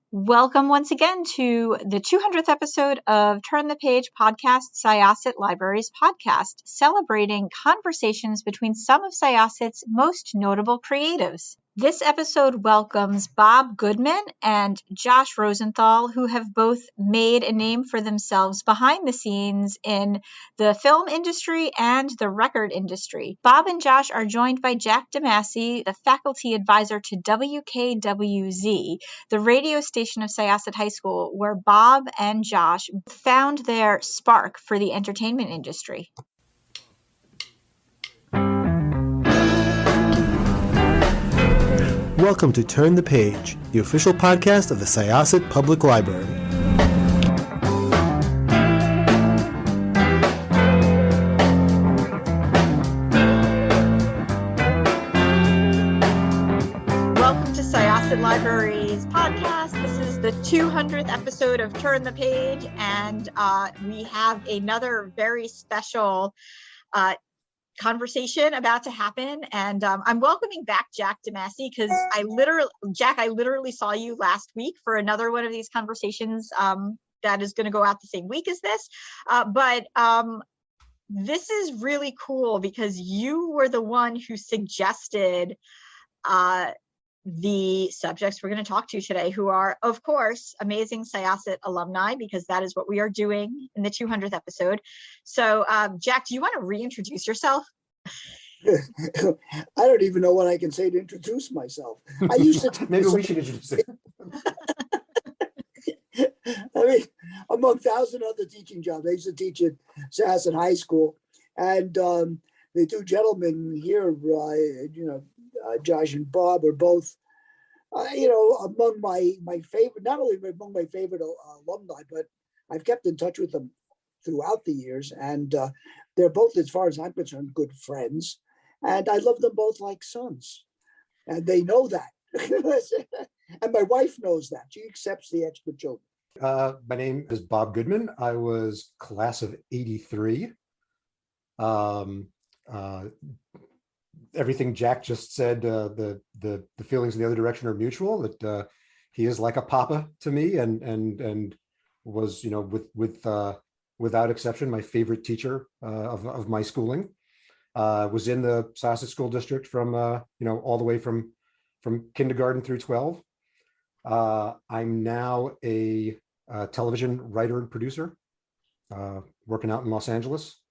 Welcome once again to the 200th episode of Turn the Page podcast, Syosset Libraries podcast, celebrating conversations between some of Syosset's most notable creatives. This episode welcomes Bob Goodman and Josh Rosenthal, who have both made a name for themselves behind the scenes in the film industry and the record industry. Bob and Josh are joined by Jack Demasi, the faculty advisor to WKWZ, the radio station of Syosset High School, where Bob and Josh found their spark for the entertainment industry. Welcome to Turn the Page, the official podcast of the Syosset Public Library. Welcome to Syosset Libraries podcast. This is the 200th episode of Turn the Page, and we have another very special conversation about to happen. And I'm welcoming back Jack Demasi because I literally saw you last week for another one of these conversations that is going to go out the same week as this. But this is really cool because you were the one who suggested the subjects we're going to talk to today, who are, of course, amazing Syosset alumni, because that is what we are doing in the 200th episode. So, Jack, do you want to reintroduce yourself? I don't even know what I can say to introduce myself. I used to Maybe we should introduce it. I mean, among 1,000 other teaching jobs, I used to teach at Syosset High School, and the two gentlemen here, Josh and Bob, are both, among my favorite, not only among my favorite alumni, but I've kept in touch with them throughout the years, and they're both, as far as I'm concerned, good friends, and I love them both like sons, and they know that. And my wife knows that. She accepts the extra children. My name is Bob Goodman. I was class of '83. Everything Jack just said, the feelings in the other direction are mutual. That he is like a papa to me, and was, without exception, my favorite teacher of my schooling. Was in the Syosset School District from all the way from kindergarten through 12. I'm now a television writer and producer, working out in Los Angeles.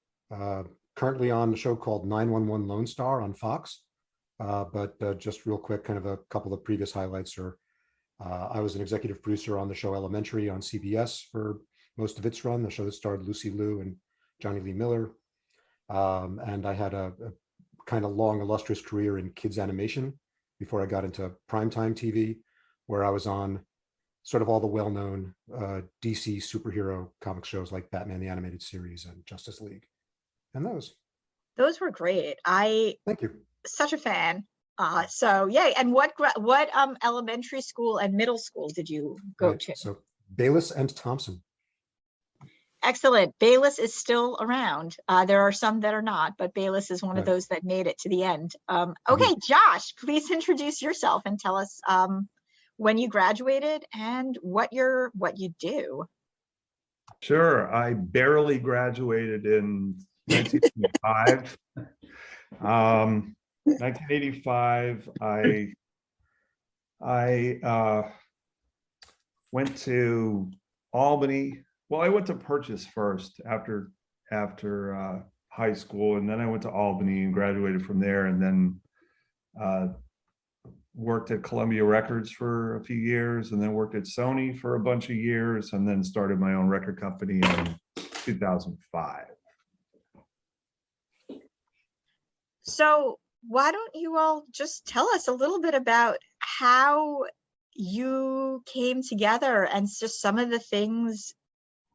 Currently on a show called 911 Lone Star on Fox. But just real quick, kind of a couple of previous highlights are, I was an executive producer on the show Elementary on CBS for most of its run, the show that starred Lucy Liu and Johnny Lee Miller. And I had a kind of long, illustrious career in kids animation before I got into primetime TV, where I was on sort of all the well-known DC superhero comic shows like Batman the Animated Series and Justice League. And those were great. Thank you. Such a fan. So yay. And what elementary school and middle school did you go to? So Bayless and Thompson. Excellent. Bayless is still around. There are some that are not, but Bayless is one of those that made it to the end. Okay, Josh, please introduce yourself and tell us when you graduated and what you do. Sure. I barely graduated in 1985. 1985, I went to Albany. Well, I went to Purchase first after high school, and then I went to Albany and graduated from there, and then worked at Columbia Records for a few years, and then worked at Sony for a bunch of years, and then started my own record company in 2005. So why don't you all just tell us a little bit about how you came together and just some of the things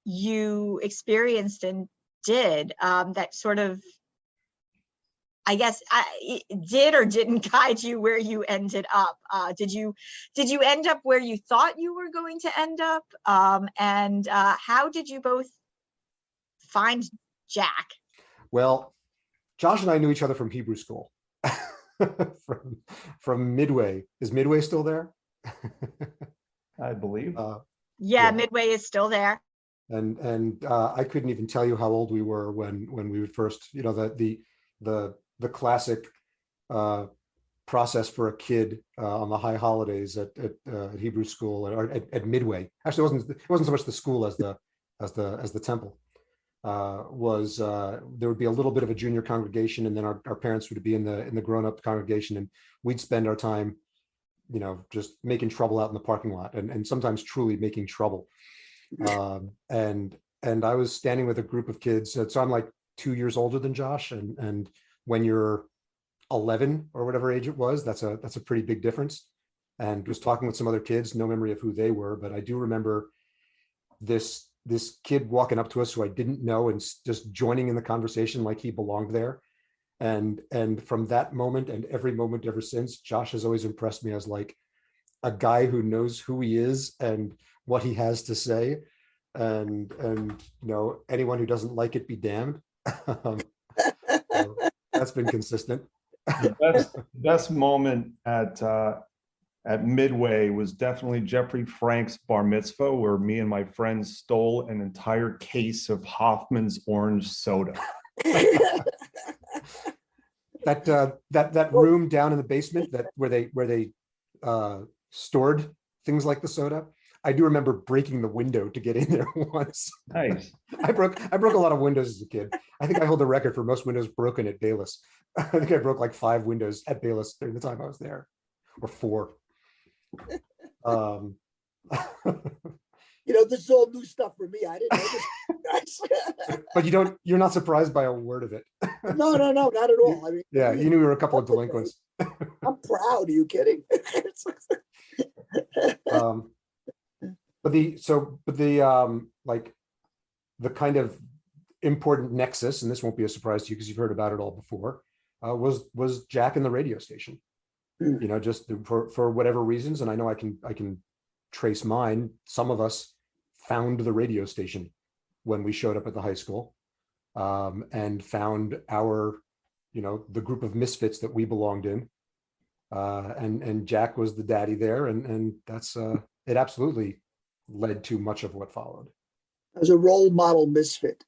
you experienced and did that sort of, I guess, did or didn't guide you where you ended up. Did you end up where you thought you were going to end up? And how did you both find Jack? Well, Josh and I knew each other from Hebrew school, from Midway. Is Midway still there? I believe. Yeah, Midway is still there. And I couldn't even tell you how old we were when we would first, the classic process for a kid on the high holidays at Hebrew school or at Midway. Actually, it wasn't so much the school as the temple. Was there would be a little bit of a junior congregation, and then our parents would be in the grown-up congregation, and we'd spend our time, just making trouble out in the parking lot, and sometimes truly making trouble. And I was standing with a group of kids. So I'm like 2 years older than Josh, and when you're 11 or whatever age it was, that's a pretty big difference. And was talking with some other kids, no memory of who they were, but I do remember this kid walking up to us who I didn't know and just joining in the conversation like he belonged there. And from that moment and every moment ever since, Josh has always impressed me as like a guy who knows who he is and what he has to say. And anyone who doesn't like it be damned. So that's been consistent. The best moment at Midway was definitely Jeffrey Frank's bar mitzvah, where me and my friends stole an entire case of Hoffman's orange soda. That room down in the basement where they stored things like the soda. I do remember breaking the window to get in there once. Nice. I broke a lot of windows as a kid. I think I hold the record for most windows broken at Bayless. I think I broke like 5 windows at Bayless during the time I was there, or 4. This is all new stuff for me. I didn't know this, guys. But you're not surprised by a word of it. No, not at all. I mean, yeah, you knew we were a couple of delinquents. I'm proud. Are you kidding? But the kind of important nexus, and this won't be a surprise to you because you've heard about it all before, was Jack and the radio station. Just for whatever reasons, and I know I can trace mine. Some of us found the radio station when we showed up at the high school, and found our, the group of misfits that we belonged in, and Jack was the daddy there, and that's it absolutely led to much of what followed. As a role model misfit.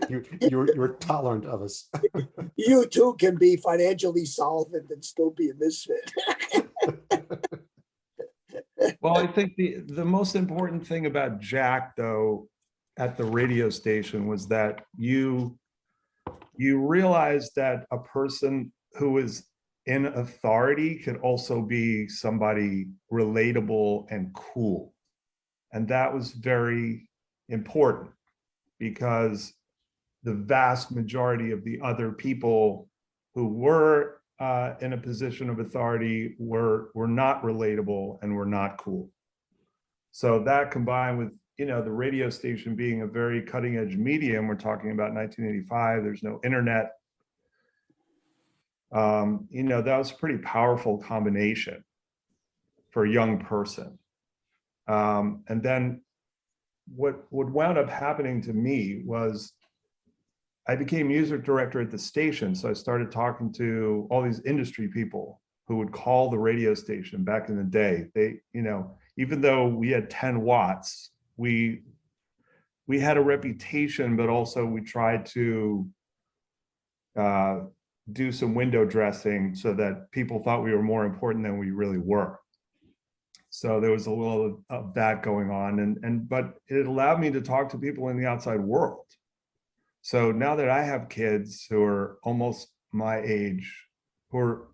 You're tolerant of us. You too can be financially solvent and still be a misfit. Well, I think the most important thing about Jack, though, at the radio station was that you realized that a person who is in authority could also be somebody relatable and cool. And that was very important, because the vast majority of the other people who were in a position of authority were not relatable and were not cool. So that, combined with, the radio station being a very cutting edge medium, we're talking about 1985, there's no internet. That was a pretty powerful combination for a young person. And then what wound up happening to me was I became music director at the station. So I started talking to all these industry people who would call the radio station back in the day. They, even though we had 10 watts, we had a reputation, but also we tried to do some window dressing so that people thought we were more important than we really were. So there was a little of that going on, but it allowed me to talk to people in the outside world. So now that I have kids who are almost my age, who are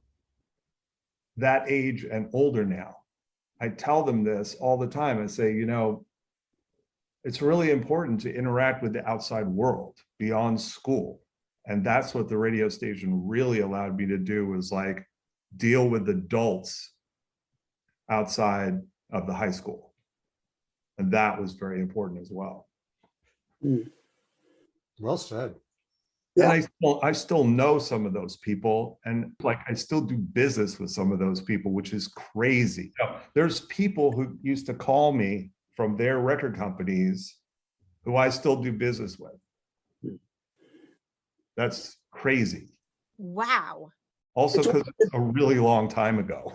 that age and older now, I tell them this all the time. I say, it's really important to interact with the outside world beyond school. And that's what the radio station really allowed me to do, was like deal with adults outside of the high school. And that was very important as well. Well said. Yeah. And I still know some of those people, and I still do business with some of those people, which is crazy. There's people who used to call me from their record companies who I still do business with. That's crazy. Wow. Also because it's a really long time ago.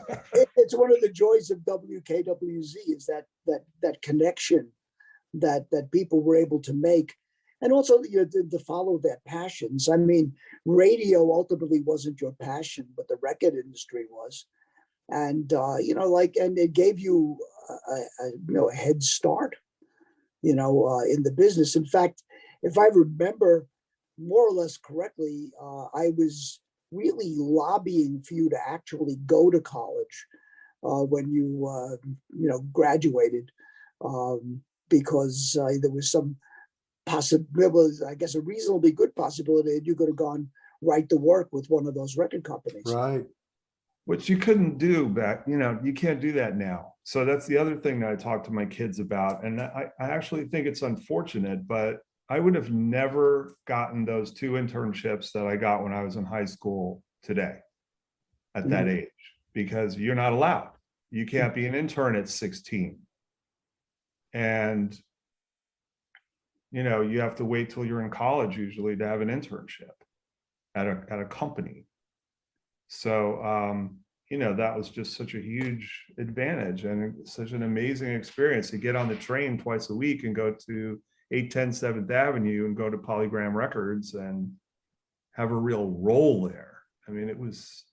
It's one of the joys of WKWZ is that connection that people were able to make, and also to follow their passions. I mean, radio ultimately wasn't your passion, but the record industry was, and and it gave you a head start, in the business. In fact, if I remember more or less correctly, I was really lobbying for you to actually go to college when you graduated, because there was some possibility, I guess a reasonably good possibility that you could have gone right to work with one of those record companies. Right. Which you couldn't do back, you can't do that now. So that's the other thing that I talk to my kids about. And I actually think it's unfortunate, but I would have never gotten those 2 internships that I got when I was in high school today at that age, because you're not allowed. You can't be an intern at 16. And, you have to wait till you're in college usually to have an internship at a company. So, that was just such a huge advantage and such an amazing experience to get on the train twice a week and go to 810 7th Avenue and go to Polygram Records and have a real role there. I mean, it was,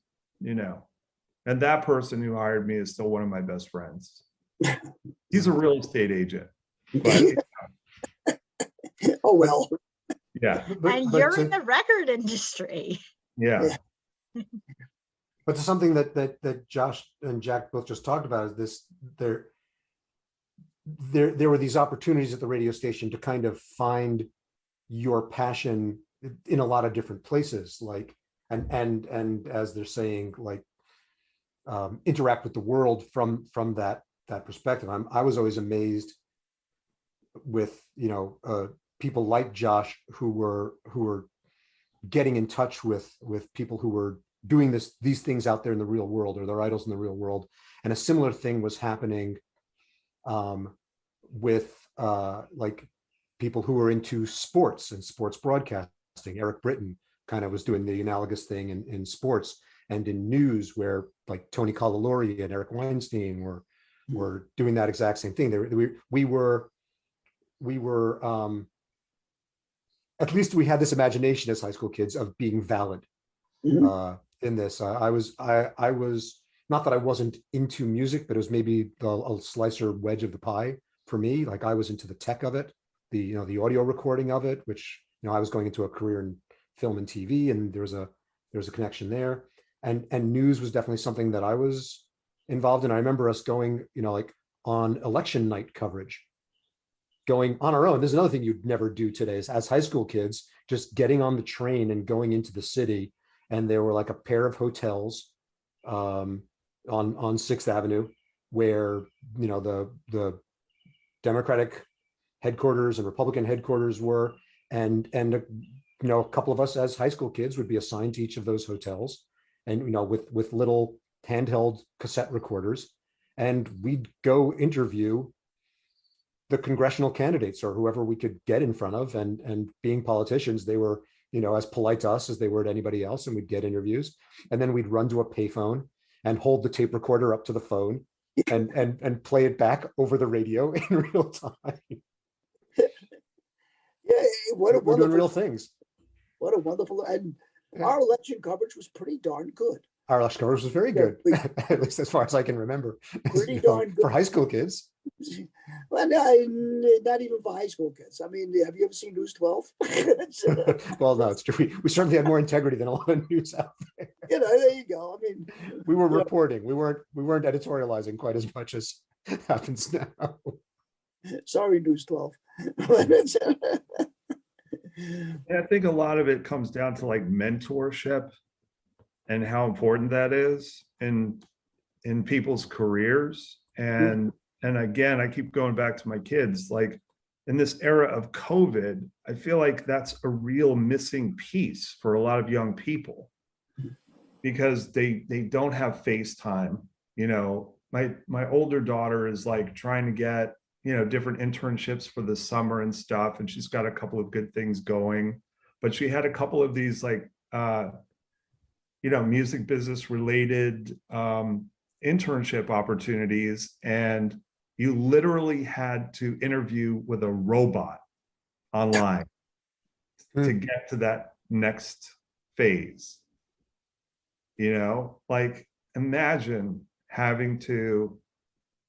and that person who hired me is still one of my best friends. He's a real estate agent. But, Oh, well. Yeah. And you're in the record industry. Yeah. But to something that Josh and Jack both just talked about is there were these opportunities at the radio station to kind of find your passion in a lot of different places, like and as they're saying, like interact with the world from that perspective. I was always amazed with people like Josh who were getting in touch with people who were doing these things out there in the real world, or their idols in the real world. And a similar thing was happening with like people who were into sports and sports broadcasting. Eric Britton kind of was doing the analogous thing in sports and in news, where like Tony Collalori and Eric Weinstein were doing that exact same thing. We were at least we had this imagination as high school kids of being valid. In this, I was not that I wasn't into music, but it was maybe a slicer wedge of the pie for me. Like I was into the tech of it, the audio recording of it, which I was going into a career in film and TV, and there was a connection there. And news was definitely something that I was involved in. I remember us going, like on election night coverage, going on our own. There's another thing you'd never do today is, as high school kids, just getting on the train and going into the city. And there were like a pair of hotels on 6th Avenue where, the Democratic headquarters and Republican headquarters were. And a couple of us as high school kids would be assigned to each of those hotels, and, with little handheld cassette recorders. And we'd go interview the congressional candidates or whoever we could get in front of. And being politicians, they were, as polite to us as they were to anybody else, and we'd get interviews. And then we'd run to a payphone and hold the tape recorder up to the phone and play it back over the radio in real time. Yeah, we're doing real things. What a wonderful, and our election coverage was pretty darn good. Our election coverage was very good, at least as far as I can remember. Pretty darn good for high school kids. Well, not even for high school kids. I mean, have you ever seen News 12? Well, no, it's true. We certainly had more integrity than a lot of news out there. There you go. I mean, we were reporting. We weren't editorializing quite as much as happens now. Sorry, News 12. I think a lot of it comes down to like mentorship and how important that is in people's careers. And again, I keep going back to my kids, like in this era of COVID, I feel like that's a real missing piece for a lot of young people, because they don't have FaceTime. My older daughter is like trying to get, different internships for the summer and stuff. And she's got a couple of good things going, but she had a couple of these like music business related internship opportunities, and you literally had to interview with a robot online to get to that next phase. Like, imagine having to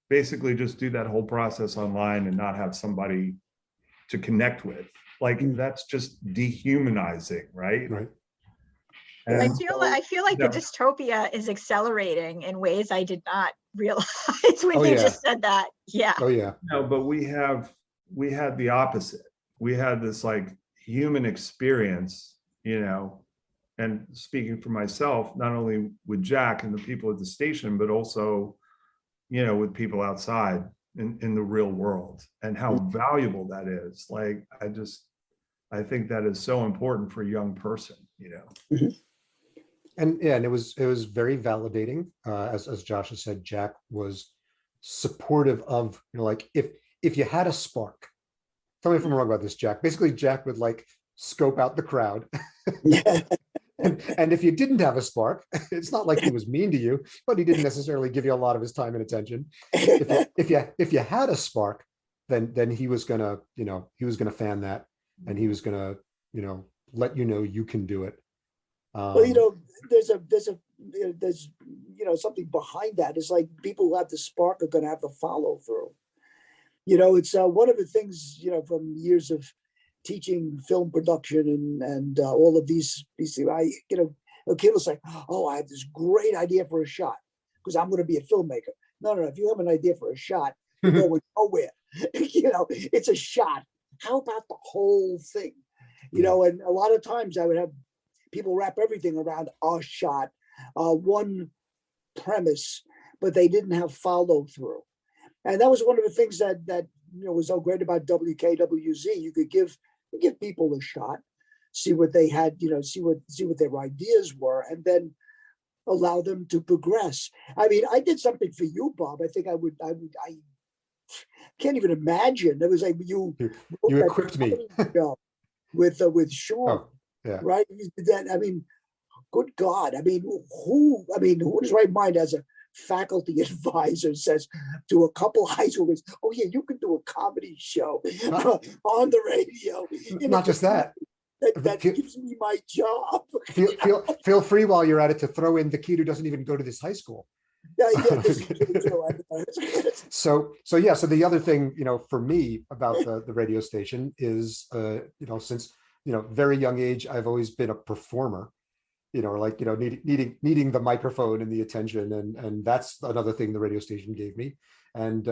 basically just do that whole process online and not have somebody to connect with. Like, that's just dehumanizing, right? Right. And I feel like the dystopia is accelerating in ways I did not realize when you just said that. Yeah. Oh yeah. No, but we had the opposite. We had this like human experience, and speaking for myself, not only with Jack and the people at the station, but also, with people outside in the real world, and how valuable that is. Like, I think that is so important for a young person, And yeah, and it was very validating. As Josh has said, Jack was supportive of, like, if you had a spark. Tell me if I'm wrong about this, Jack. Basically, Jack would like scope out the crowd. Yeah. And if you didn't have a spark, it's not like he was mean to you, but he didn't necessarily give you a lot of his time and attention. If you had a spark, then he was gonna, fan that, and he was gonna, let you know you can do it. Well, there's something behind that. It's like people who have the spark are going to have the follow through. It's one of the things, from years of teaching film production and all of these things. A kid will say, "Oh, I have this great idea for a shot because I'm going to be a filmmaker." No. If you have an idea for a shot, you're going nowhere. It's a shot. How about the whole thing? And a lot of times I would have people wrap everything around a shot, one premise, but they didn't have follow through. And that was one of the things that was so great about WKWZ. You could give people a shot, see what they had, see what their ideas were, and then allow them to progress. I mean, I did something for you, Bob. I think I can't even imagine. It was like you equipped me with Sean. Oh, yeah. Right? That, I mean, good God. I mean, who in his right mind as a faculty advisor says to a couple high schoolers, "Oh yeah, you can do a comedy show on the radio." Not just that. That gives me my job. Feel free while you're at it to throw in the kid who doesn't even go to this high school. Yeah, this is true. So the other thing, for me about the radio station is, since, very young age, I've always been a performer, needing the microphone and the attention. And that's another thing the radio station gave me. And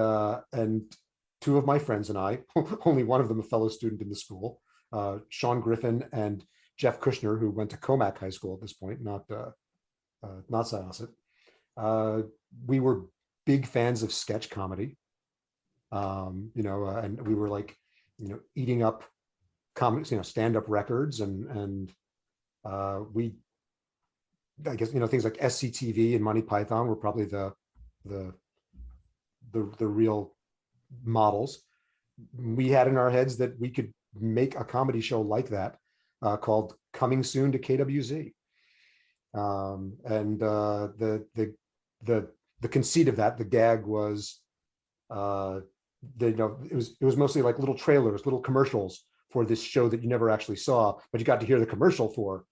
two of my friends and I, only one of them a fellow student in the school, Sean Griffin and Jeff Kushner, who went to Comac High School at this point, not Syosset. We were big fans of sketch comedy, and we were like, eating up comics, stand-up records, and we, I guess, things like SCTV and Monty Python were probably the real models. We had in our heads that we could make a comedy show like that, called Coming Soon to KWZ. And the conceit of that, the gag was, it was mostly like little trailers, little commercials for this show that you never actually saw, but you got to hear the commercial for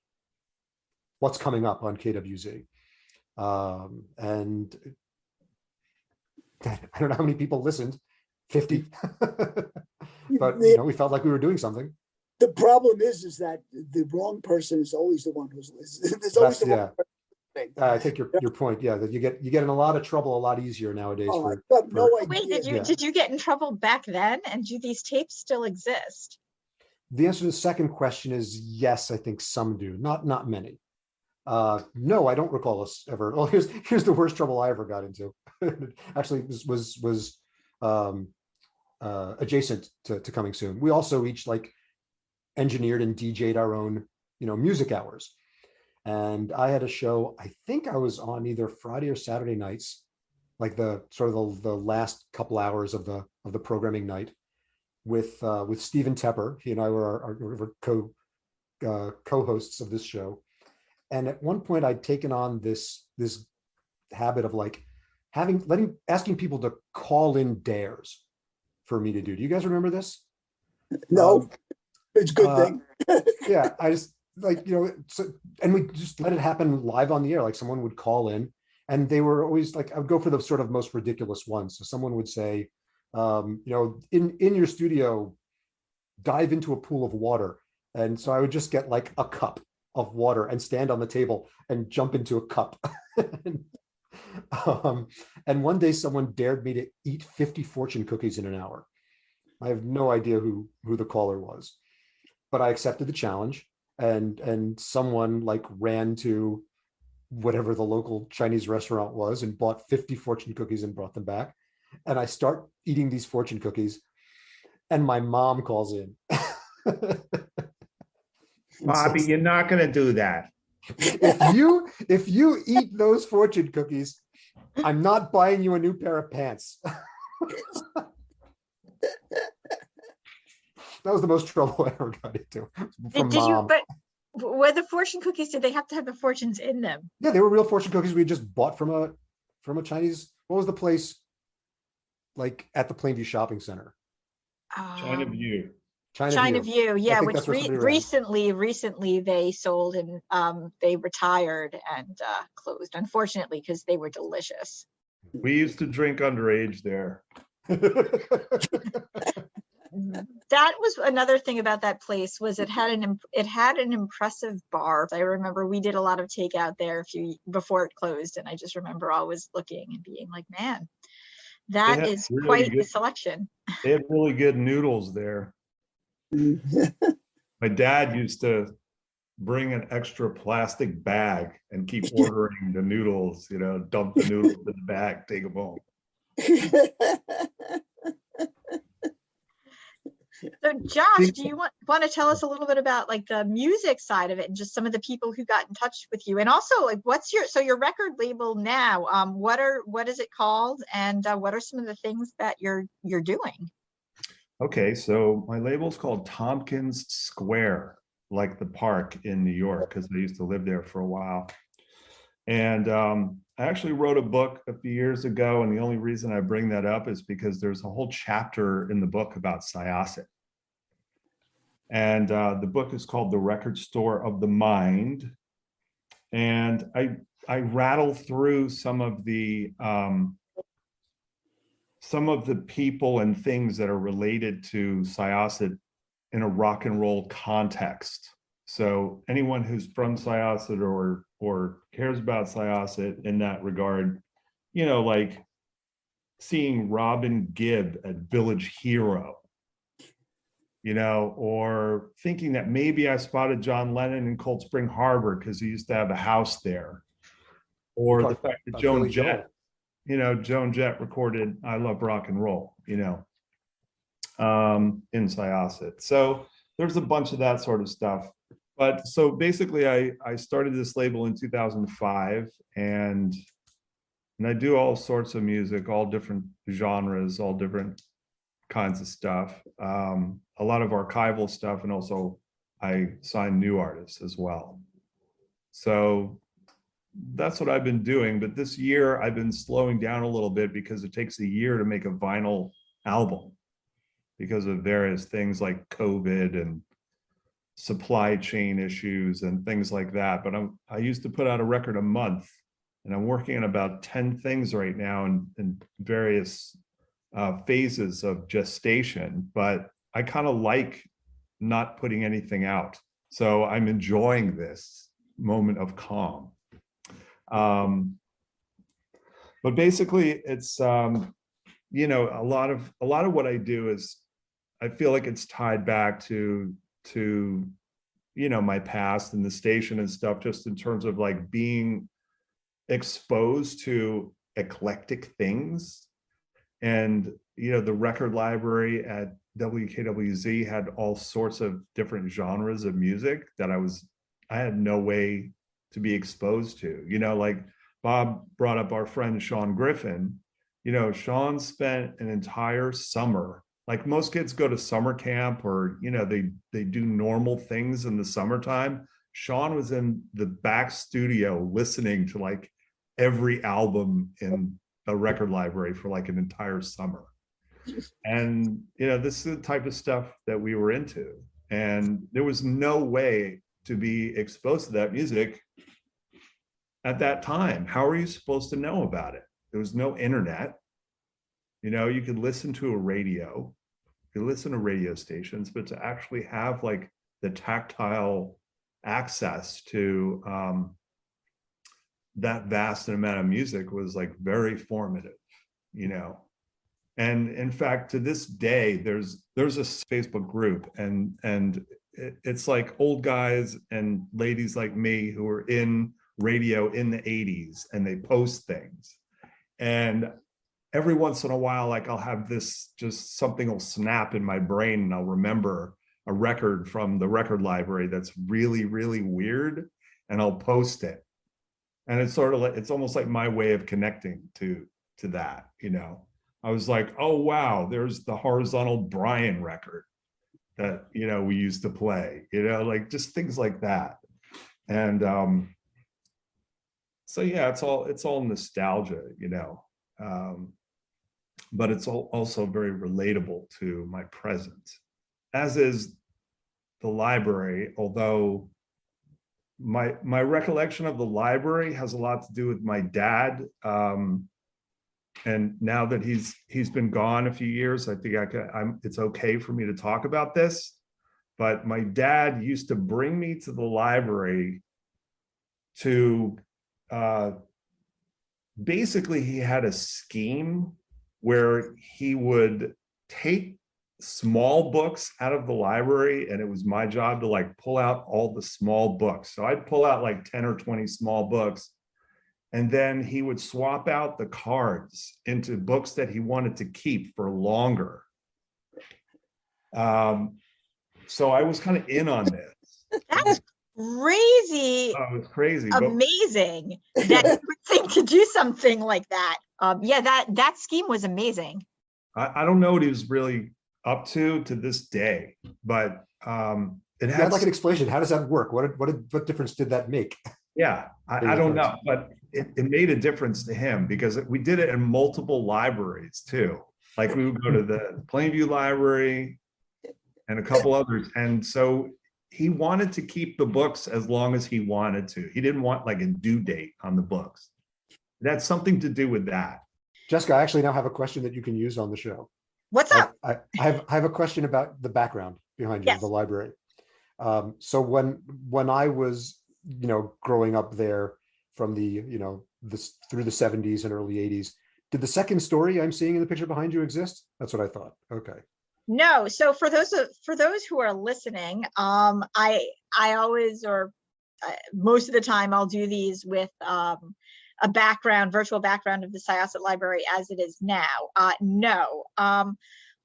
what's coming up on KWZ. And I don't know how many people listened, 50, but we felt like we were doing something. The problem is that the wrong person is always the one who's listening. There's always the wrong person. I take your point. Yeah, that you get in a lot of trouble a lot easier nowadays. No idea. Wait, did you get in trouble back then? And do these tapes still exist? The answer to the second question is yes. I think some do, not many. No, I don't recall us ever. Well, here's the worst trouble I ever got into. Actually, this was adjacent to Coming Soon. We also each like engineered and DJ'd our own, music hours. And I had a show, I think I was on either Friday or Saturday nights, like the last couple hours of the programming night, with Stephen Tepper. He and I were our co-hosts of this show. And at one point I'd taken on this habit of like asking people to call in dares for me to do. Do you guys remember this? No, it's a good thing. Yeah, I just like, and we just let it happen live on the air. Like someone would call in, and they were always like, I would go for the sort of most ridiculous ones. So someone would say, in your studio, dive into a pool of water. And so I would just get like a cup of water and stand on the table and jump into a cup. And one day someone dared me to eat 50 fortune cookies in an hour. I have no idea who the caller was, but I accepted the challenge, and someone like ran to whatever the local Chinese restaurant was and bought 50 fortune cookies and brought them back. And I start eating these fortune cookies, and my mom calls in. Bobby, you're not going to do that. If you eat those fortune cookies, I'm not buying you a new pair of pants. That was the most trouble I ever got into from mom. But were the fortune cookies, did they have to have the fortunes in them? Yeah, they were real fortune cookies we just bought from a Chinese. What was the place like at the Plainview Shopping Center? China View. China View, yeah, which recently they sold, and they retired and closed, unfortunately, because they were delicious. We used to drink underage there. That was another thing about that place, was it had an impressive bar. I remember we did a lot of takeout there before it closed, and I just remember always looking and being like, man, that is really quite the selection. They had really good noodles there. My dad used to bring an extra plastic bag and keep ordering the noodles, dump the noodles in the bag, take them home. So Josh, do you want to tell us a little bit about like the music side of it and just some of the people who got in touch with you, and also like what's your record label now? What is it called, and what are some of the things that you're doing? Okay, so my label's called Tompkins Square, like the park in New York, because I used to live there for a while. And I actually wrote a book a few years ago, and the only reason I bring that up is because there's a whole chapter in the book about Syosset. And the book is called The Record Store of the Mind. And I rattle through some of the people and things that are related to Syosset in a rock and roll context. So anyone who's from Syosset or cares about Syosset in that regard, like seeing Robin Gibb at Village Hero, or thinking that maybe I spotted John Lennon in Cold Spring Harbor because he used to have a house there, or the fact that Joan Jett recorded I Love Rock and Roll, in Syosset. So there's a bunch of that sort of stuff. But so basically I started this label in 2005, and I do all sorts of music, all different genres, all different kinds of stuff, a lot of archival stuff, and also I sign new artists as well. So that's what I've been doing. But this year I've been slowing down a little bit because it takes a year to make a vinyl album because of various things like COVID and supply chain issues and things like that. But I used to put out a record a month, and I'm working on about 10 things right now in various phases of gestation. But I kind of like not putting anything out. So I'm enjoying this moment of calm. But basically it's, a lot of what I do is, I feel like it's tied back to my past and the station and stuff, just in terms of like being exposed to eclectic things. And the record library at WKWZ had all sorts of different genres of music that I had no way to be exposed to. Like Bob brought up our friend Sean Griffin. Sean spent an entire summer, like most kids go to summer camp, or they do normal things in the summertime. Sean was in the back studio listening to like every album in a record library for like an entire summer. And, you know, this is the type of stuff that we were into. And there was no way to be exposed to that music at that time. How are you supposed to know about it? There was no internet. You know, you could listen to a radio, you could listen to radio stations, but to actually have like the tactile access to that vast amount of music was like very formative, you know. And in fact, to this day, there's a Facebook group, and it's like old guys and ladies like me who were in radio in the 80s, and they post things. And every once in a while, like I'll have this, just something will snap in my brain, and I'll remember a record from the record library that's really, really weird, and I'll post it. And it's sort of like, it's almost like my way of connecting to that, you know. I was like, oh, wow, there's the Horizontal Brian record that, you know, we used to play, you know, like just things like that. And so, yeah, it's all nostalgia, you know, but it's also very relatable to my present, as is the library, although my recollection of the library has a lot to do with my dad. And now that he's been gone a few years, I think it's okay for me to talk about this. But my dad used to bring me to the library to, basically he had a scheme where he would take small books out of the library, and it was my job to like pull out all the small books. So I'd pull out like 10 or 20 small books, and then he would swap out the cards into books that he wanted to keep for longer. So I was kind of in on this. That's crazy. Oh, it's crazy. Amazing that you would think to do something like that. Yeah, that scheme was amazing. I don't know what he was really up to this day, but it had I'd like an explanation. How does that work? What difference did that make? Yeah, I don't know, but it made a difference to him, because we did it in multiple libraries too. Like we would go to the Plainview Library and a couple others. And so he wanted to keep the books as long as he wanted to. He didn't want like a due date on the books. That's something to do with that. Jessica, I actually now have a question that you can use on the show. What's up? I have a question about the background behind you, Yes. the library. So when I was, you know, growing up there from the, you know, through the 70s and early 80s, did the second story I'm seeing in the picture behind you exist? That's what I thought. Okay. No. So for those who are listening, I always, or most of the time, I'll do these with a virtual background of the Syosset Library as it is now. No,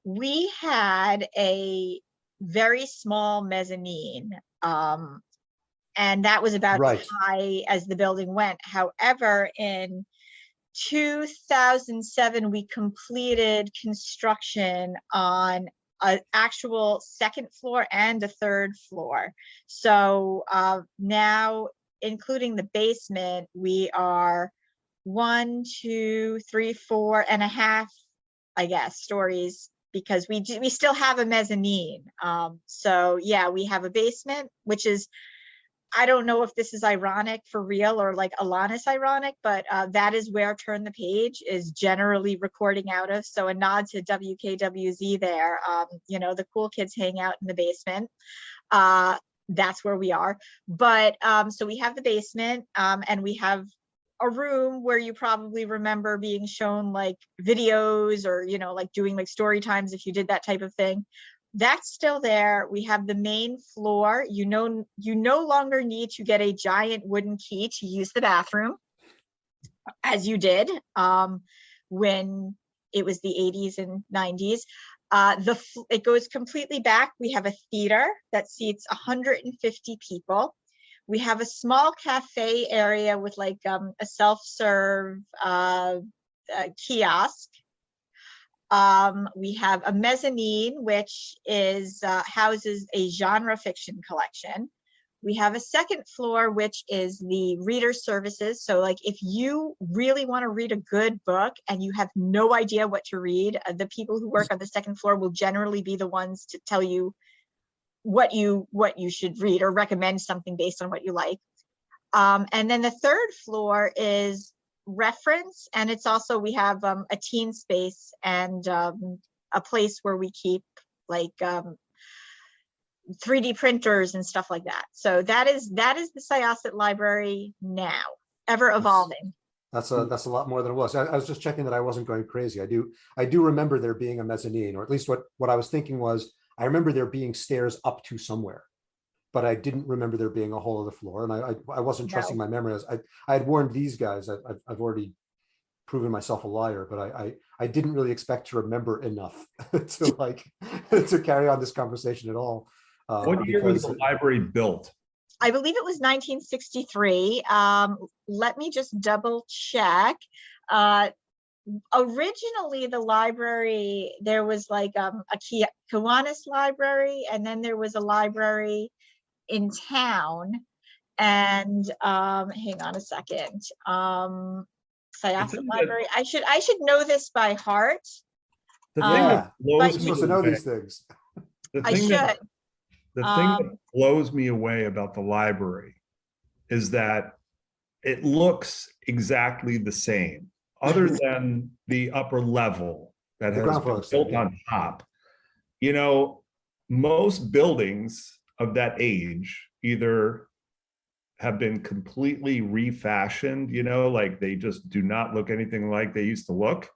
we had a very small mezzanine, and that was about as high as the building went. However, in 2007, we completed construction on an actual second floor and a third floor. So now, including the basement, we are 1, 2, 3, 4 and a half, I guess, stories, because we still have a mezzanine. So yeah, we have a basement, which is, I don't know if this is ironic for real or like Alanis ironic, but that is where Turn the Page is generally recording out of. So a nod to WKWZ there. You know, the cool kids hang out in the basement. That's where we are. But so we have the basement, and we have a room where you probably remember being shown like videos, or, you know, like doing like story times if you did that type of thing. That's still there. We have the main floor. You no longer need to get a giant wooden key to use the bathroom, as you did when it was the 80s and 90s. It goes completely back. We have a theater that seats 150 people. We have a small cafe area with like a self-serve kiosk. We have a mezzanine, which is houses a genre fiction collection. We have a second floor, which is the reader services. So like if you really want to read a good book and you have no idea what to read, the people who work on the second floor will generally be the ones to tell you what you should read or recommend something based on what you like. And then the third floor is reference, and it's also, we have a teen space and a place where we keep like 3D printers and stuff like that. So that is the Syosset Library now, ever evolving. That's a lot more than it was. I was just checking that I wasn't going crazy. I do remember there being a mezzanine, or at least what I was thinking was, I remember there being stairs up to somewhere, but I didn't remember there being a whole other floor. And I wasn't trusting my memory. I had warned these guys. I've already proven myself a liar, but I didn't really expect to remember enough to carry on this conversation at all. What year was the library built? I believe it was 1963. Let me just double check. Originally, the library, there was like a Kiwanis library, and then there was a library in town. And hang on a second. Syosset Library. I should know this by heart. The thing that blows you're me supposed to know away, these things. the I thing that should. the thing that blows me away about the library is that it looks exactly the same, other than the upper level that has been built on top. You know, most buildings of that age either have been completely refashioned, you know, like they just do not look anything like they used to look,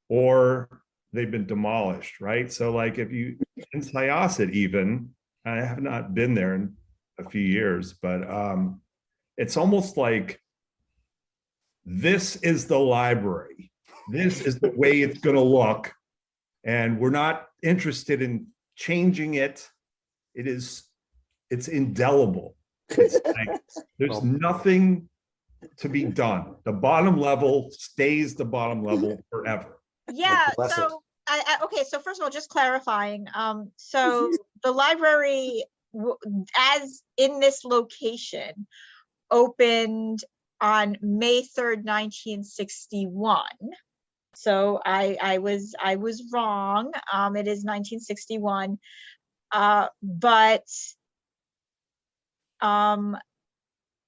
or they've been demolished, right? So like if you, in Syosset even, I have not been there in a few years, but it's almost like this is the library. This is the way it's going to look. And we're not interested in changing it. It's indelible. It's like, there's nothing to be done. The bottom level stays the bottom level forever. Yeah. So okay. So first of all, just clarifying. So the library, as in this location, opened on May 3rd, 1961. So I was wrong. It is 1961. But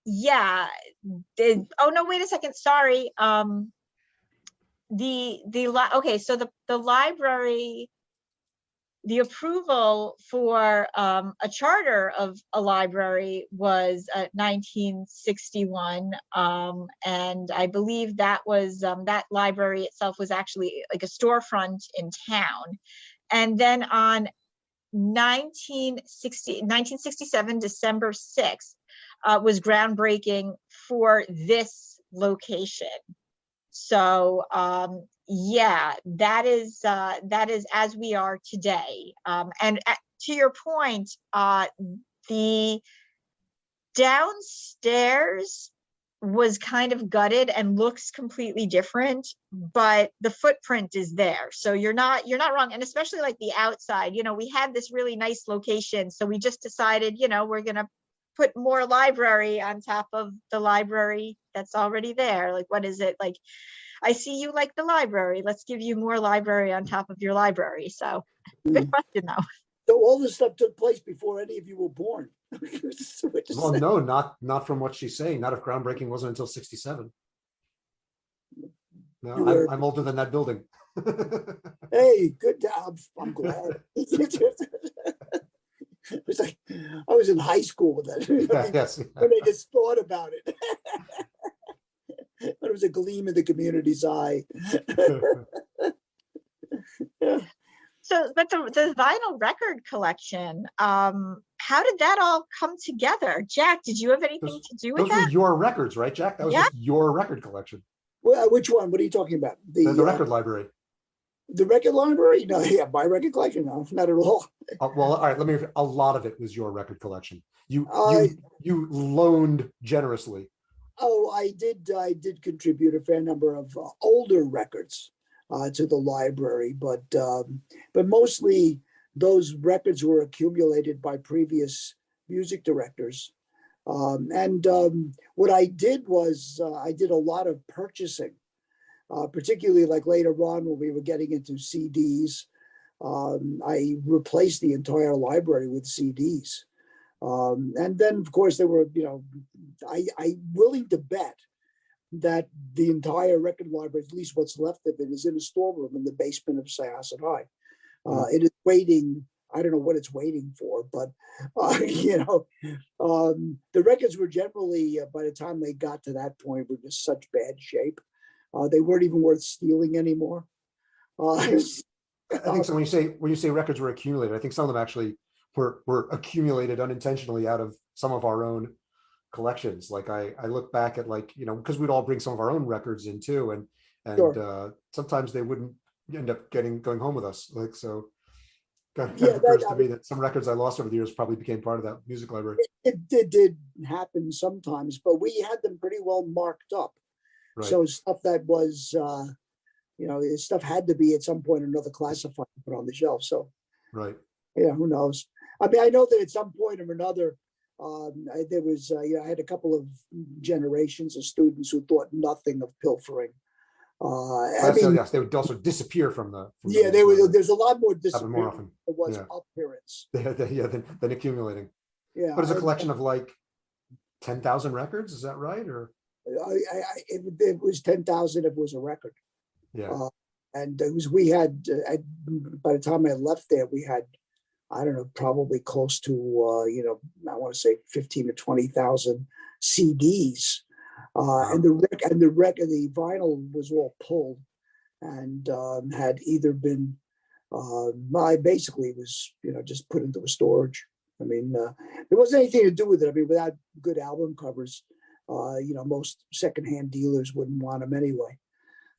yeah. Oh no, wait a second. Sorry. Okay, so the library, the approval for a charter of a library was 1961, and I believe that was that library itself was actually like a storefront in town. And then on 1967, December 6th, was groundbreaking for this location. So yeah, that is as we are today. And to your point, the downstairs was kind of gutted and looks completely different, but the footprint is there. So you're not wrong. And especially like the outside, you know, we had this really nice location. So we just decided, you know, we're going to put more library on top of the library that's already there. Like, what is it? Like, I see you like the library. Let's give you more library on top of your library. So good question though. So all this stuff took place before any of you were born. Well, no, not from what she's saying. Not if groundbreaking wasn't until 67. No, I'm older than that building. Hey, good job. I'm glad. It was like I was in high school with that. Yes. When I just thought about it. But it was a gleam in the community's eye. Yeah. So, but the vinyl record collection, how did that all come together? Jack, did you have anything to do with that? Those were your records, right, Jack? That was just your record collection. Well, which one? What are you talking about? The record library. The record library? No, yeah, my record collection. No, not at all. Well, all right. A lot of it was your record collection. You loaned generously. Oh, I did contribute a fair number of older records to the library, but mostly those records were accumulated by previous music directors What I did was I did a lot of purchasing, particularly like later on when we were getting into CDs. I replaced the entire library with CDs. And then, of course, there were, I'm willing to bet that the entire record library, at least what's left of it, is in a storeroom in the basement of Syosset High. It is waiting. I don't know what it's waiting for, but the records were generally, by the time they got to that point, were just such bad shape. They weren't even worth stealing anymore. I think so. When you say records were accumulated, I think some of them actually were accumulated unintentionally out of some of our own collections. Like I look back at, like, because we'd all bring some of our own records in too, and Sure. Sometimes they wouldn't end up going home with us. Like, so kind of Yeah, occurs to me that some records I lost over the years probably became part of that music library. it did happen sometimes, but we had them pretty well marked up. Right. So stuff that was, stuff had to be at some point or another classified and put on the shelf. So, Right. yeah, who knows? I mean, I know that at some point or another, there was, I had a couple of generations of students who thought nothing of pilfering. Yes, they would also disappear from the. Yeah, they were. There's a lot more Happen more disappearance often. than there was Yeah. appearance. Than accumulating. Yeah, But it's a collection of like 10,000 records. Is that right? Or it was 10,000. It was a record. yeah. And it was, we had, by the time I left there, we had, I don't know, probably close to, I want to say 15 to 20,000 CDs. And the vinyl was all pulled and had either been, I basically was, just put into a storage. I mean, there wasn't anything to do with it. I mean, without good album covers, most secondhand dealers wouldn't want them anyway.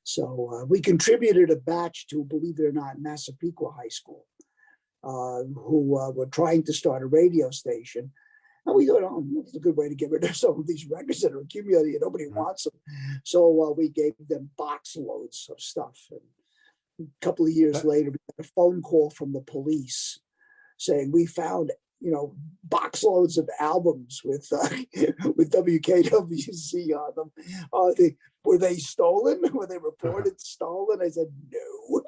So we contributed a batch to, believe it or not, Massapequa High School, who were trying to start a radio station. And we thought, it's a good way to get rid of some of these records that are accumulating and nobody wants them. So we gave them box loads of stuff. And a couple of years later, we got a phone call from the police saying we found, box loads of albums with WKWZ on them. Were they stolen? Were they reported stolen? I said, no.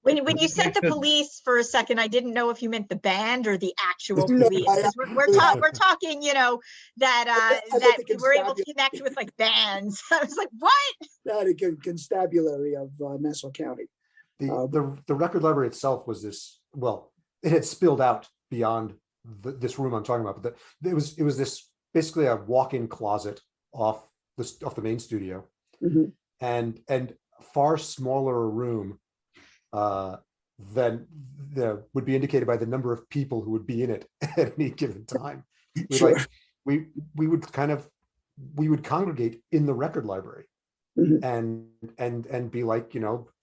When you said the police for a second, I didn't know if you meant the band or the actual No, police. Because we're talking, that we're able to connect with like bands. I was like, what? The constabulary of Nassau County. The record library itself was this. Well, it had spilled out beyond this room I'm talking about, but it was this basically a walk-in closet off the main studio, mm-hmm. and far smaller a room than would be indicated by the number of people who would be in it at any given time. Sure. We would congregate in the record library, mm-hmm. and be like,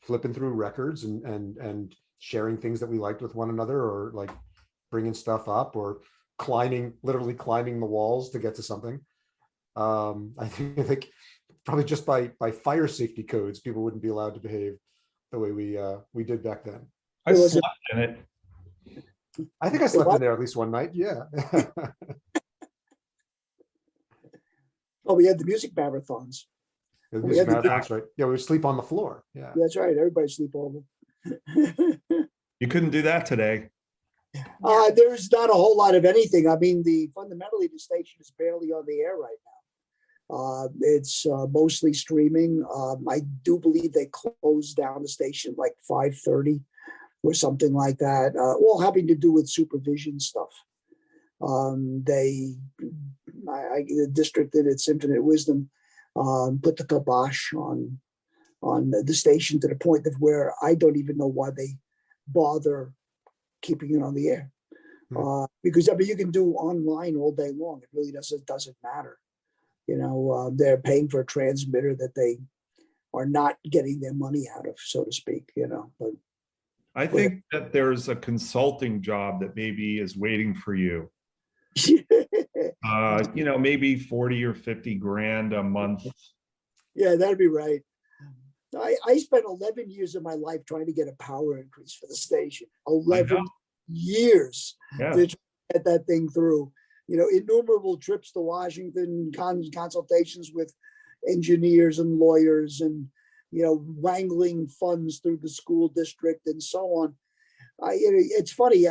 flipping through records and sharing things that we liked with one another, or like bringing stuff up, or literally climbing the walls to get to something. I think probably just by fire safety codes, people wouldn't be allowed to behave the way we did back then. I slept in it. I think I slept in there at least one night. Yeah. Oh, we had the music marathons. The music marathons, right? Yeah, we would sleep on the floor. Yeah. That's right. Everybody sleep over. You couldn't do that today. There's not a whole lot of anything. I mean, fundamentally, the station is barely on the air right now. It's mostly streaming. I do believe they closed down the station like 5:30 or something like that, all having to do with supervision stuff. The district in its infinite wisdom put the kibosh on the station to the point of where I don't even know why they bother keeping it on the air. Because I mean, you can do online all day long. It really doesn't matter. They're paying for a transmitter that they are not getting their money out of, so to speak. But I think that there's a consulting job that maybe is waiting for you. Maybe 40 or 50 grand a month. Yeah, that'd be right. I spent 11 years of my life trying to get a power increase for the station. 11 years to get that thing through. innumerable trips to Washington, consultations with engineers and lawyers, and wrangling funds through the school district and so on. It's funny.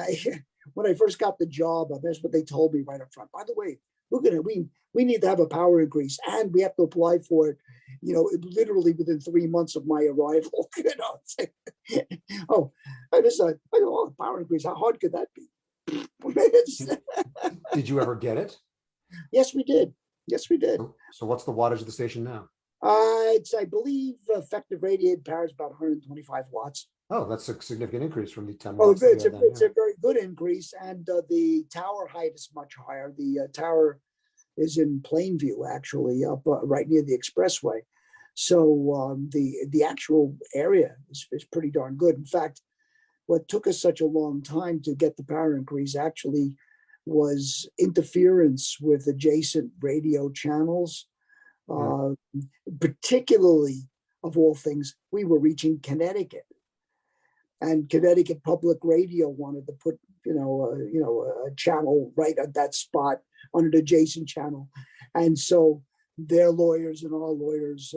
When I first got the job, that's what they told me right up front. By the way, we need to have a power increase, and we have to apply for it. Literally within 3 months of my arrival. Power increase. How hard could that be? Did you ever get it? Yes, we did. So what's the wattage of the station now? It's, I believe, effective radiated power is about 125 watts. Oh, that's a significant increase from the 10 Oh, watts. it's a very good increase, and the tower height is much higher. The tower is in Plainview, actually, up right near the expressway. So the actual area is pretty darn good. In fact, what took us such a long time to get the power increase actually was interference with adjacent radio channels. Particularly, of all things, we were reaching Connecticut, and Connecticut Public Radio wanted to put a channel right at that spot on an adjacent channel, and so their lawyers and our lawyers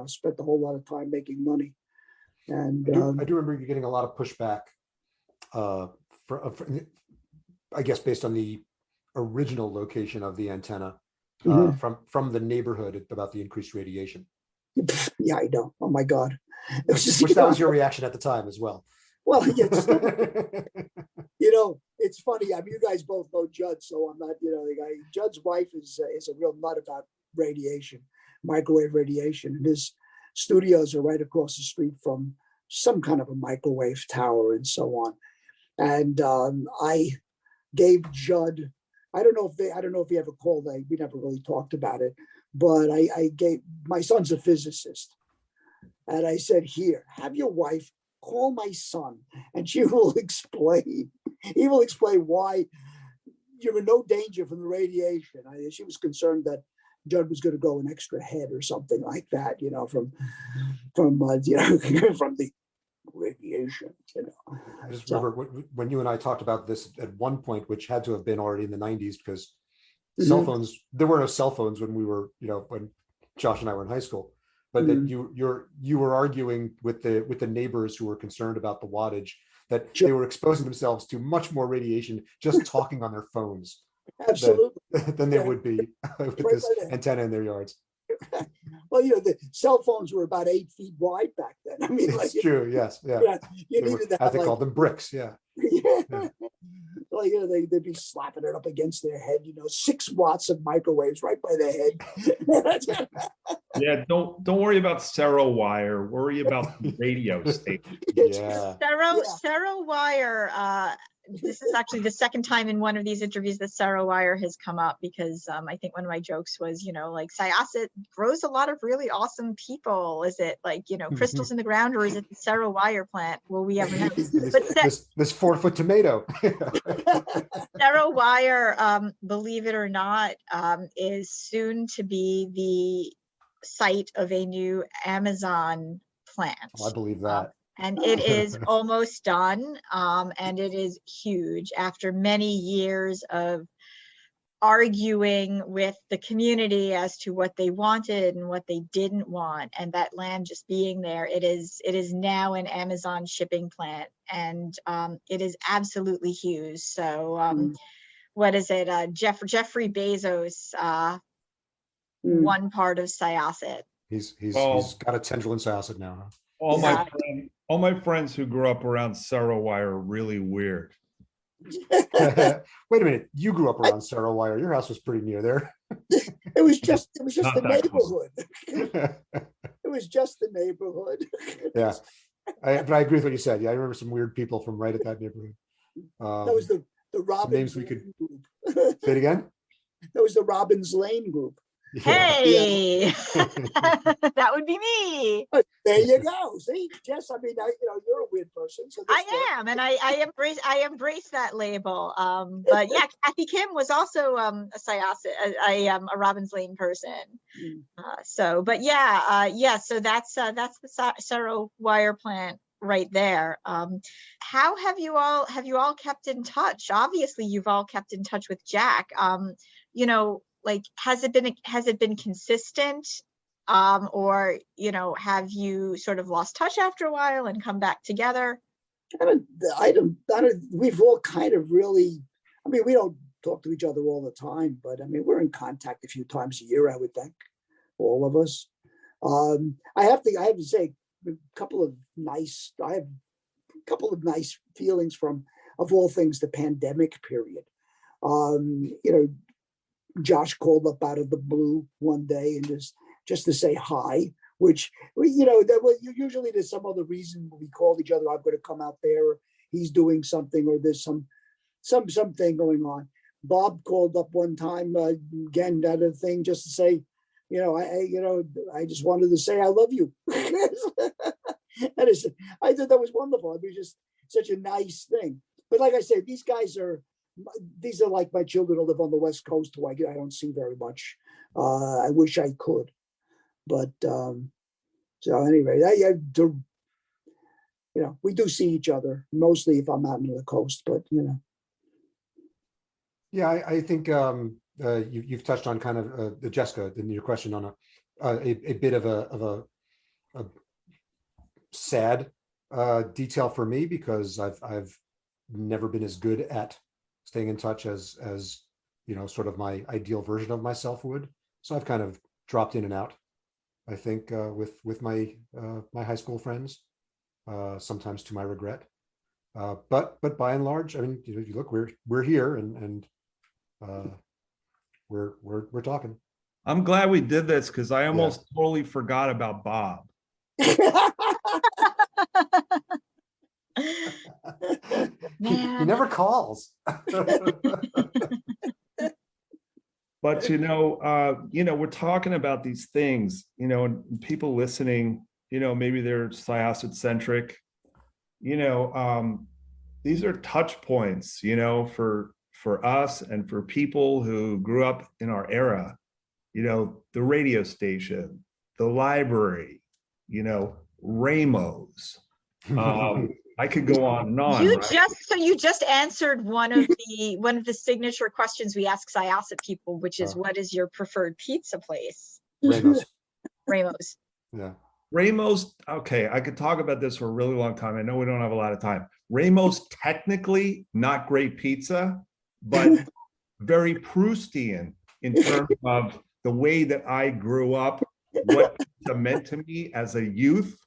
spent a whole lot of time making money. And I do remember you getting a lot of pushback I guess based on the original location of the antenna from the neighborhood about the increased radiation. Yeah, I know. Oh my God. Which that was your reaction at the time as well. Well, it's funny. I mean, you guys both know Judd, so I'm not, the guy. Judd's wife is a real nut about radiation, microwave radiation, and his studios are right across the street from some kind of a microwave tower and so on. And I gave Judd, I don't know if he ever called. We never really talked about it, but I gave, my son's a physicist, and I said, here, have your wife call my son, and he will explain why you're in no danger from the radiation. She was concerned that Judd was going to go an extra head or something like that, from from the radiation. I just remember when you and I talked about this at one point, which had to have been already in the 90s, because cell phones, there were no cell phones when we were, when Josh and I were in high school. But that you were arguing with the neighbors who were concerned about the wattage, that they were exposing themselves to much more radiation just talking on their phones. Absolutely. Than they would be with this antenna in their yards. Well, the cell phones were about 8 feet wide back then. I mean, it's true. Yes. Yeah. You needed that. As they called them, bricks. Yeah. Yeah. Like, they'd be slapping it up against their head, 6 watts of microwaves right by their head. Yeah, don't worry about Cero wire. Worry about the radio station. Yeah. Cero wire. This is actually the second time in one of these interviews that Cero wire has come up, because I think one of my jokes was, like, Syosset grows a lot of really awesome people. Is it like, crystals in the ground, or is it the Cero wire plant? Will we ever know? This 4-foot tomato. Cero wire, believe it or not, is soon to be the site of a new Amazon plant. I believe that. And it is almost done, and it is huge. After many years of arguing with the community as to what they wanted and what they didn't want, and that land just being there, it is now an Amazon shipping plant, and it is absolutely huge. So what is it? Jeffrey Bezos, one part of Syosset. He's got a tendril in Syosset now. Huh? All my friends who grew up around Cero wire are really weird. Wait a minute, you grew up around Cero wire. Your house was pretty near there. It was just the neighborhood. It was just the neighborhood. Yeah, but I agree with what you said. Yeah, I remember some weird people from right at that neighborhood. That was the Robbins names we could group. Say it again. That was the Robbins Lane group. Yeah. Hey, that would be me. There you go. See, Jess, I mean, you're a weird person. So I am, and I embrace that label. But yeah, Kathy Kim was also a Syosset, a Robbins Lane person. So, but yeah, so that's the Cero wire plant right there. How have you all kept in touch? Obviously, you've all kept in touch with Jack. Like, has it been consistent? Or, have you sort of lost touch after a while and come back together? I don't, we've all kind of really, we don't talk to each other all the time, but we're in contact a few times a year, I would think, all of us. I have to say I have a couple of nice feelings from, of all things, the pandemic period. Josh called up out of the blue one day and just to say hi, which, there was usually there's some other reason we called each other. I'm going to come out there, or he's doing something, or there's something going on. Bob called up one time, again, that other thing, just to say, I just wanted to say I love you. I thought that was wonderful. It was just such a nice thing. But like I said, these are like my children who live on the West Coast, who I don't see very much. I wish I could, but so anyway, we do see each other mostly if I'm out on the coast, but Yeah, I think you've touched on kind of Jessica in your question on a bit of a sad detail for me, because I've never been as good at staying in touch as sort of my ideal version of myself would. So I've kind of dropped in and out, I think, with my my high school friends, sometimes to my regret. But by and large, you look, we're here and we're talking. I'm glad we did this, because I almost totally forgot about Bob. He never calls. But we're talking about these things, and people listening, maybe they're Syosset centric. These are touch points, for us and for people who grew up in our era. The radio station, the library, Ramos. I could go on and on. You just answered one of the signature questions we ask Syosset people, which is, what is your preferred pizza place? Ramos. Ramos. Yeah. Ramos. Okay, I could talk about this for a really long time. I know we don't have a lot of time. Ramos, technically not great pizza, but very Proustian in terms of the way that I grew up, what pizza meant to me as a youth.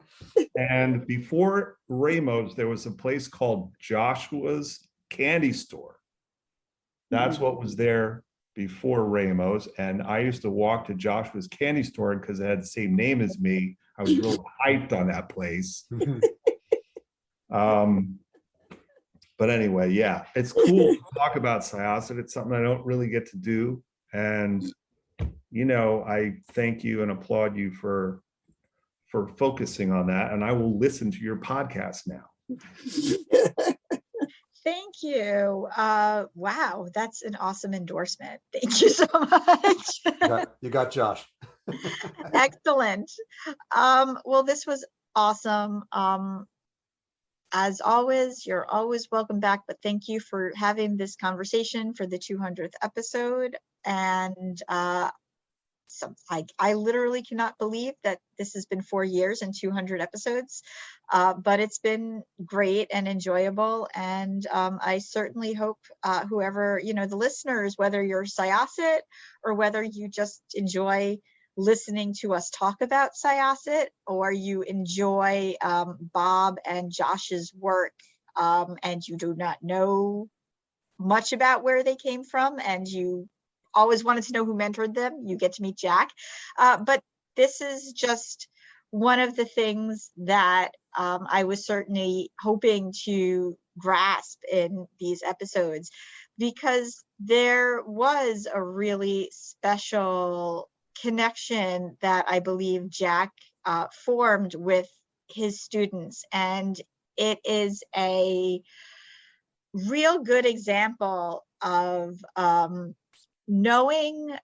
And before Ramos, there was a place called Joshua's Candy Store. That's what was there before Ramos. And I used to walk to Joshua's Candy Store because it had the same name as me. I was real hyped on that place. But anyway, yeah, it's cool to talk about Syosset. It's something I don't really get to do. And, I thank you and applaud you for focusing on that. And I will listen to your podcast now. Thank you. Wow, that's an awesome endorsement. Thank you so much. You got Josh. Excellent. Well, this was awesome. As always, you're always welcome back, but thank you for having this conversation for the 200th episode. And I literally cannot believe that this has been 4 years and 200 episodes, but it's been great and enjoyable. And I certainly hope whoever, the listeners, whether you're Syosset or whether you just enjoy listening to us talk about Syosset, or you enjoy Bob and Josh's work, and you do not know much about where they came from, and you always wanted to know who mentored them, you get to meet Jack. But this is just one of the things that I was certainly hoping to grasp in these episodes, because there was a really special connection that I believe Jack formed with his students. And it is a real good example of knowing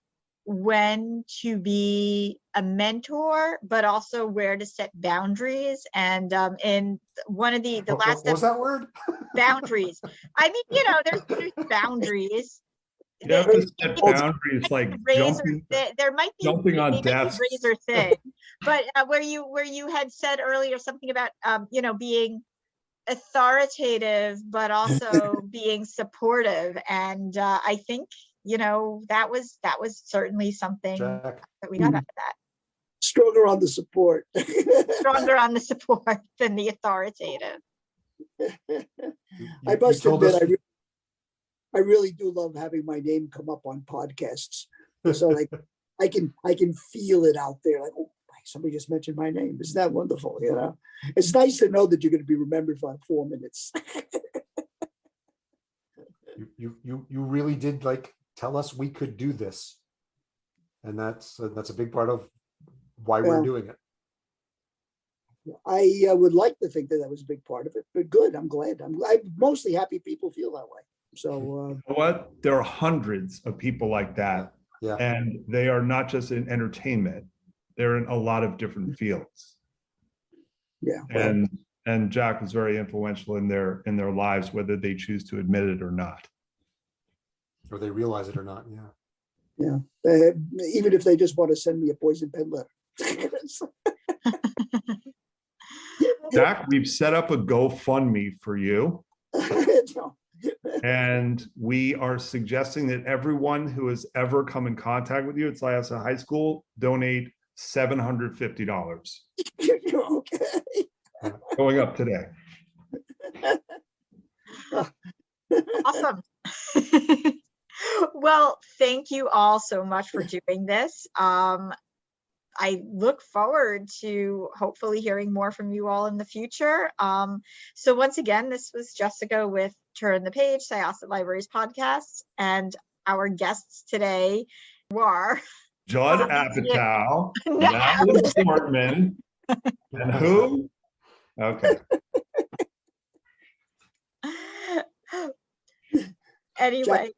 when to be a mentor, but also where to set boundaries. And in one of the What last was that word? boundaries. I mean, there's boundaries. You have to set It's boundaries like jumping, there might be jumping on they might be desks. razor thin, but where you had said earlier something about being authoritative but also being supportive, and I think that was certainly something Jack. that we got out of that. Stronger on the support. Stronger on the support than the authoritative. I must admit, I really do love having my name come up on podcasts. So like I can feel it out there. Like, oh, somebody just mentioned my name. Isn't that wonderful? It's nice to know that you're going to be remembered for like 4 minutes. You really did tell us we could do this, and that's a big part of why we're doing it. I would like to think that was a big part of it, but good. I'm glad. I'm mostly happy people feel that way. So you know what? There are hundreds of people like that, and they are not just in entertainment; they're in a lot of different fields. Yeah, and Jack was very influential in their lives, whether they choose to admit it or not, or they realize it or not. Yeah. Even if they just want to send me a poison pen letter. Jack, we've set up a GoFundMe for you. And we are suggesting that everyone who has ever come in contact with you at Syosset High School donate $750. Okay. Going up today. Awesome. Well, thank you all so much for doing this. I look forward to hopefully hearing more from you all in the future. So once again, this was Jessica with Turn the Page, Syosset Libraries podcast, and our guests today were Judd Apatow, Madeline Portman, and who? Okay. Anyway.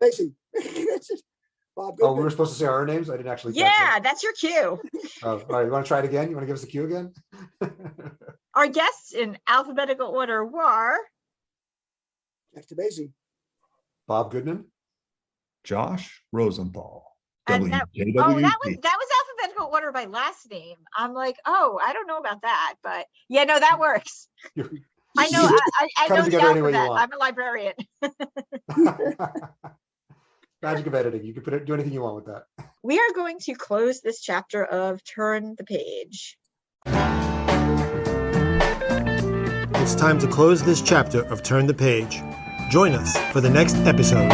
Bob Goodman. Oh, we were supposed to say our names? I didn't actually. Yeah, that's your cue. All right, you want to try it again? You want to give us the cue again? Our guests in alphabetical order were Demasi, Bob Goodman, Josh Rosenthal. And that was alphabetical order by last name. I'm like, oh, I don't know about that, but yeah, no, that works. I know. I know the alphabet. I'm a librarian. Magic of editing. You can do anything you want with that. We are going to close this chapter of Turn the Page. It's time to close this chapter of Turn the Page. Join us for the next episode.